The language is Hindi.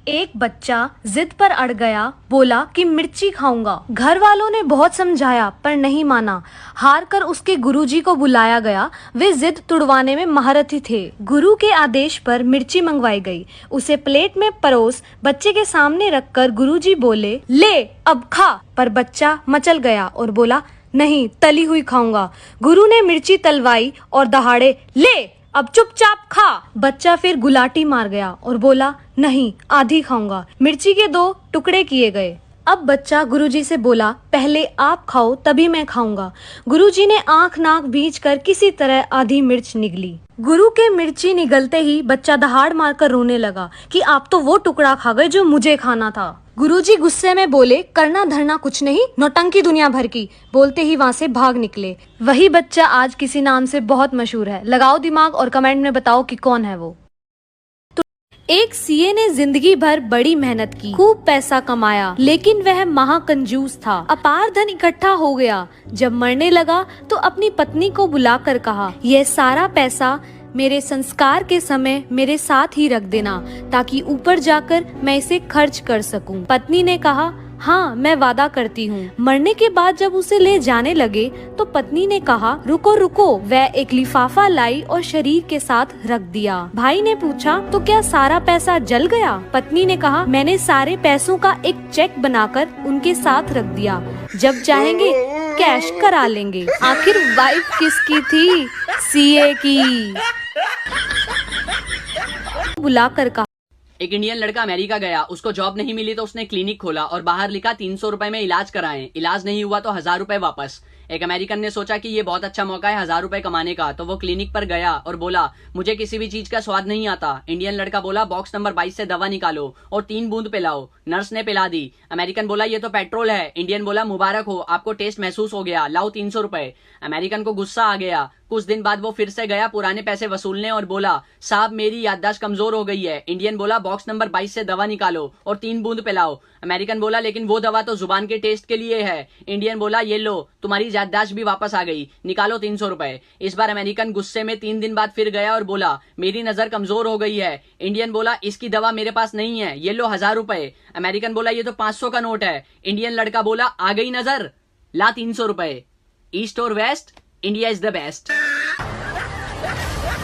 एक बच्चा जिद पर अड़ गया, बोला कि मिर्ची खाऊंगा। घर वालों ने बहुत समझाया पर नहीं माना। हार कर उसके गुरुजी को बुलाया गया। वे जिद तुड़वाने में महारथी थे। गुरु के आदेश पर मिर्ची मंगवाई गई। उसे प्लेट में परोस बच्चे के सामने रखकर गुरुजी बोले, ले अब खा। पर बच्चा मचल गया और बोला, नहीं, तली हुई खाऊंगा। गुरु ने मिर्ची तलवाई और दहाड़े, ले अब चुपचाप खा। बच्चा फिर गुलाटी मार गया और बोला, नहीं, आधी खाऊंगा। मिर्ची के 2 टुकड़े किए गए। अब बच्चा गुरुजी से बोला, पहले आप खाओ तभी मैं खाऊंगा। गुरुजी ने आंख नाक बींच कर किसी तरह आधी मिर्च निगली। गुरु के मिर्ची निगलते ही बच्चा दहाड़ मारकर रोने लगा कि आप तो वो टुकड़ा खा गए जो मुझे खाना था। गुरुजी गुस्से में बोले, करना धरना कुछ नहीं, नौटंकी दुनिया भर की। बोलते ही वहाँ से भाग निकले। वही बच्चा आज किसी नाम से बहुत मशहूर है। लगाओ दिमाग और कमेंट में बताओ कि कौन है वो। एक सीए ने जिंदगी भर बड़ी मेहनत की, खूब पैसा कमाया, लेकिन वह महाकंजूस था। अपार धन इकट्ठा हो गया। जब मरने लगा तो अपनी पत्नी को बुलाकर कहा, यह सारा पैसा मेरे संस्कार के समय मेरे साथ ही रख देना, ताकि ऊपर जाकर मैं इसे खर्च कर सकूं। पत्नी ने कहा, हाँ, मैं वादा करती हूँ। मरने के बाद जब उसे ले जाने लगे तो पत्नी ने कहा, रुको रुको। वह एक लिफाफा लाई और शरीर के साथ रख दिया। भाई ने पूछा, तो क्या सारा पैसा जल गया? पत्नी ने कहा, मैंने सारे पैसों का एक चेक बनाकर उनके साथ रख दिया, जब चाहेंगे कैश करा लेंगे। आखिर वाइफ किसकी थी? सीए की। बुलाकर कहा, एक इंडियन लड़का अमेरिका गया, उसको जॉब नहीं मिली तो उसने क्लिनिक खोला और बाहर लिखा 300 रुपए में इलाज कराएं। इलाज नहीं हुआ तो 1000 रुपए वापस। एक अमेरिकन ने सोचा कि ये बहुत अच्छा मौका है 1000 रुपए कमाने का, तो वो क्लिनिक पर गया और बोला, मुझे किसी भी चीज का स्वाद नहीं आता। इंडियन लड़का बोला, बॉक्स नंबर 22 से दवा निकालो और 3 बूंद पिलाओ। नर्स ने पिला दी। अमेरिकन बोला, ये तो पेट्रोल है। इंडियन बोला, मुबारक हो, आपको टेस्ट महसूस हो गया, लाओ 300 रुपए। अमेरिकन को गुस्सा आ गया। कुछ दिन बाद वो फिर से गया पुराने पैसे वसूलने और बोला, साहब मेरी याददाश्त कमजोर हो गई है। इंडियन बोला, बॉक्स नंबर 22 से दवा निकालो और 3 बूंद पिलाओ। अमेरिकन बोला, लेकिन वो दवा तो जुबान के टेस्ट के लिए है। इंडियन बोला, ये लो, तुम्हारी याददाश्त भी वापस आ गई, निकालो 300 रुपए। इस बार अमेरिकन गुस्से में 3 दिन बाद फिर गया और बोला, मेरी नजर कमजोर हो गई है। इंडियन बोला, इसकी दवा मेरे पास नहीं है, ये लो 1000 रुपए। अमेरिकन बोला, ये तो 500 का नोट है। इंडियन लड़का बोला, आ गई नजर, ला 300 रुपए। ईस्ट और west, India is the best.